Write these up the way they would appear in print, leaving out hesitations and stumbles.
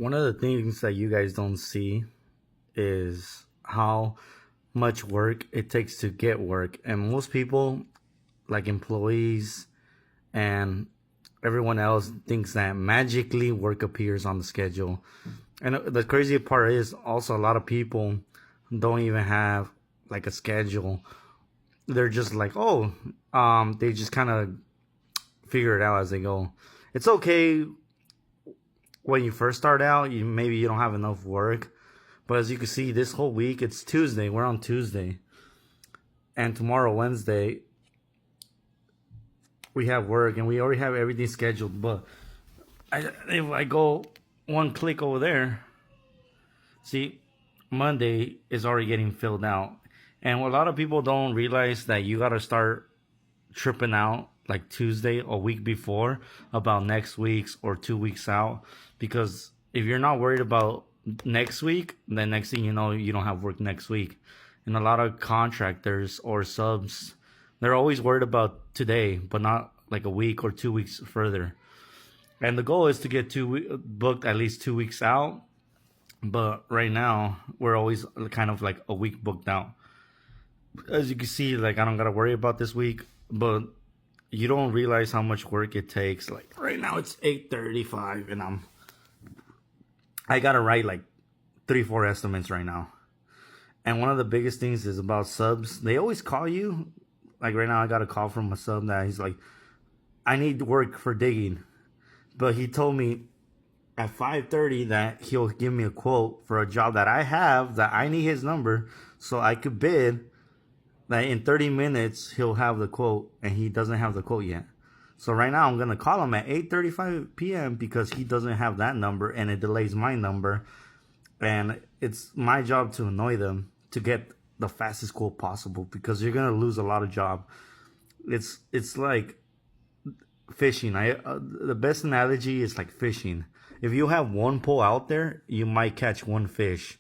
One of the things that you guys don't see is how much work it takes to get work. And most people, like employees and everyone else, thinks that magically work appears on the schedule. And the crazy part is also a lot of people don't even have like a schedule. They're just like, oh, they just kind of figure it out as they go. It's okay when you first start out, maybe you don't have enough work. But as you can see, this whole week, it's Tuesday. We're on Tuesday. And tomorrow, Wednesday, we have work and we already have everything scheduled. But if I go one click over there, see, Monday is already getting filled out. And a lot of people don't realize that you got to start tripping out like Tuesday, a week before, about next week's or 2 weeks out. Because if you're not worried about next week, then next thing you know, you don't have work next week. And a lot of contractors or subs, they're always worried about today, but not like a week or 2 weeks further. And the goal is to get booked at least 2 weeks out. But right now, we're always kind of like a week booked out. As you can see, like I don't gotta worry about this week, but you don't realize how much work it takes. Like right now, it's 8:35, and I gotta write like 3-4 estimates right now. And one of the biggest things is about subs. They always call you. Like right now, I got a call from a sub that he's like, I need work for digging. But he told me at 5:30 that he'll give me a quote for a job that I have, that I need his number so I could bid. That in 30 minutes, he'll have the quote, and he doesn't have the quote yet. So right now, I'm going to call him at 8:35 p.m. because he doesn't have that number, and it delays my number. And it's my job to annoy them to get the fastest quote possible, because you're going to lose a lot of job. It's like fishing. The best analogy is like fishing. If you have one pole out there, you might catch one fish.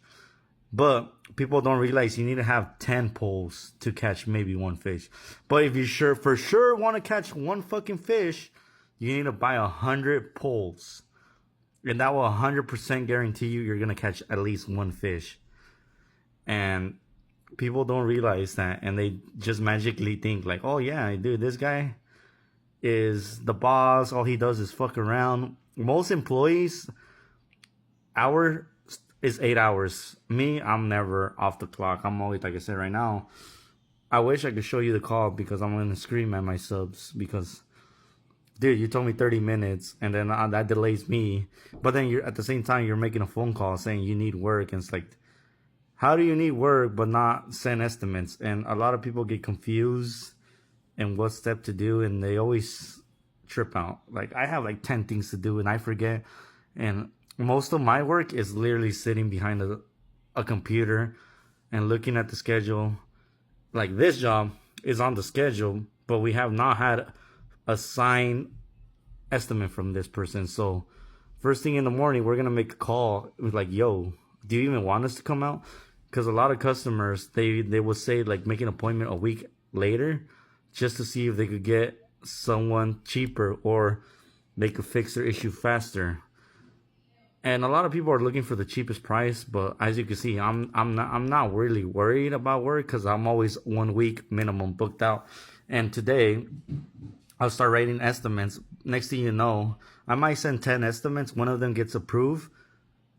But people don't realize you need to have 10 poles to catch maybe one fish. But if you for sure want to catch one fucking fish, you need to buy 100 poles. And that will 100% guarantee you're going to catch at least one fish. And people don't realize that. And they just magically think like, oh yeah, dude, this guy is the boss. All he does is fuck around. Most employees, our is 8 hours. Me, I'm never off the clock. I'm always, like I said right now, I wish I could show you the call because I'm going to scream at my subs because, dude, you told me 30 minutes and then that delays me. But then you're at the same time, you're making a phone call saying you need work. And it's like, how do you need work but not send estimates? And a lot of people get confused and what step to do, and they always trip out. Like I have like 10 things to do and I forget. And most of my work is literally sitting behind a computer and looking at the schedule. Like this job is on the schedule, but we have not had a signed estimate from this person. So first thing in the morning, we're going to make a call with like, yo, do you even want us to come out? Because a lot of customers, they will say like make an appointment a week later just to see if they could get someone cheaper or they could fix their issue faster. And a lot of people are looking for the cheapest price, but as you can see, I'm not really worried about work because I'm always 1 week minimum booked out. And today, I'll start writing estimates. Next thing you know, I might send 10 estimates. One of them gets approved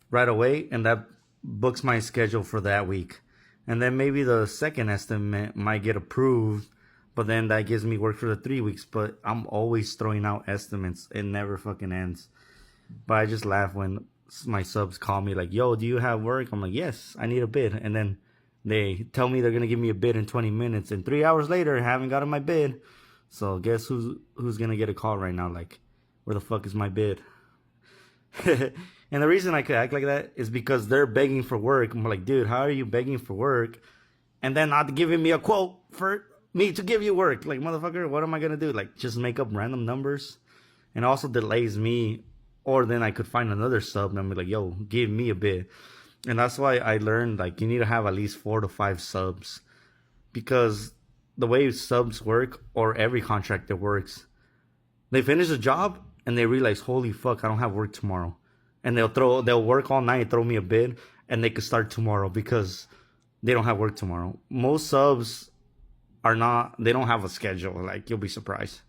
right away, and that books my schedule for that week. And then maybe the second estimate might get approved, but then that gives me work for the 3 weeks. But I'm always throwing out estimates. It never fucking ends. But I just laugh when my subs call me like, yo, do you have work? I'm like, yes, I need a bid. And then they tell me they're going to give me a bid in 20 minutes. And 3 hours later, I haven't gotten my bid. So guess who's going to get a call right now? Like, where the fuck is my bid? And the reason I could act like that is because they're begging for work. I'm like, dude, how are you begging for work and then not giving me a quote for me to give you work? Like, motherfucker, what am I going to do? Like, just make up random numbers? And also delays me. Or then I could find another sub and I'm like, yo, give me a bid. And that's why I learned, like, you need to have at least 4 to 5 subs. Because the way subs work, or every contractor works, they finish a job and they realize, holy fuck, I don't have work tomorrow. and they'll work all night, throw me a bid, and they could start tomorrow because they don't have work tomorrow. Most subs are not, they don't have a schedule. Like, you'll be surprised.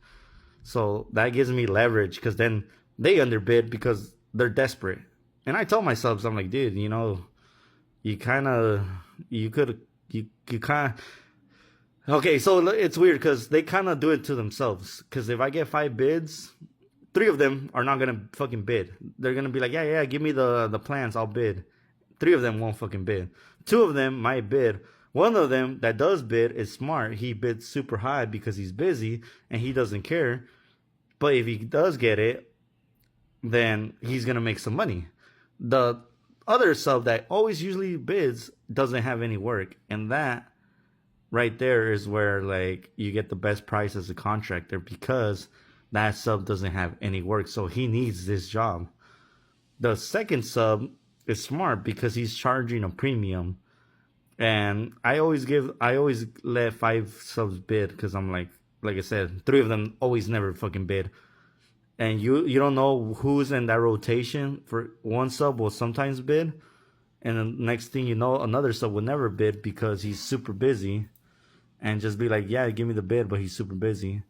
So that gives me leverage because then they underbid because they're desperate. And I tell my subs, I'm like, dude, you know, you kind of, you could, you kind of, okay, so it's weird because they kind of do it to themselves. Because if I get 5 bids, 3 of them are not gonna fucking bid. They're gonna be like, yeah, give me the plans, I'll bid. 3 of them won't fucking bid. 2 of them might bid. One of them that does bid is smart. He bids super high because he's busy and he doesn't care. But if he does get it, then he's gonna make some money. The other sub that always usually bids doesn't have any work, and that right there is where like you get the best price as a contractor because that sub doesn't have any work, so he needs this job. The second sub is smart because he's charging a premium, and I always let 5 subs bid because I'm like I said, 3 of them always never fucking bid, and you don't know who's in that rotation. For one sub will sometimes bid, and the next thing you know, another sub will never bid because he's super busy, and just be like, yeah, give me the bid, but he's super busy.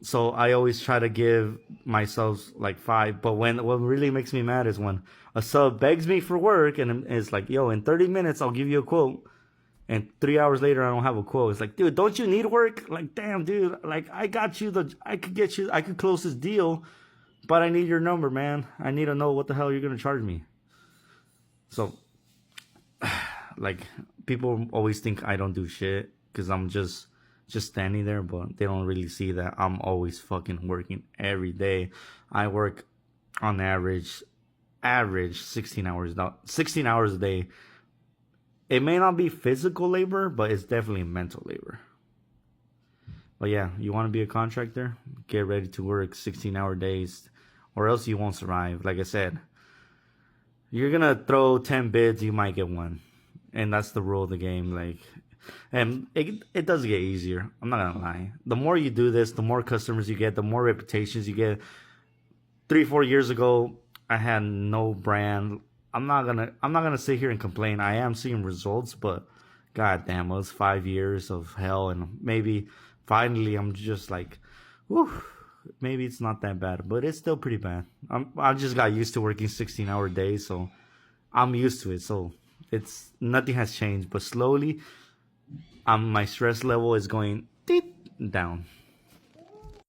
So I always try to give myself like 5. But what really makes me mad is when a sub begs me for work and is like, yo, in 30 minutes, I'll give you a quote. And 3 hours later, I don't have a quote. It's like, dude, don't you need work? Like, damn, dude, like I got you I could close this deal, but I need your number, man. I need to know what the hell you're going to charge me. So like, people always think I don't do shit because I'm just standing there, but they don't really see that I'm always fucking working every day. I work on average 16 hours a day. It may not be physical labor, but it's definitely mental labor. But yeah, you want to be a contractor, get ready to work 16-hour days, or else you won't survive. Like I said, you're gonna throw 10 bids, you might get 1, and that's the rule of the game. Like, and it does get easier. I'm not gonna lie. The more you do this, the more customers you get, the more reputations you get. 3-4 years ago, I had no brand. I'm not gonna sit here and complain. I am seeing results, but god damn, it was 5 years of hell, and maybe finally I'm just like, whew, maybe it's not that bad, but it's still pretty bad. I just got used to working 16-hour days, so I'm used to it. So it's nothing has changed, but slowly, my stress level is going down.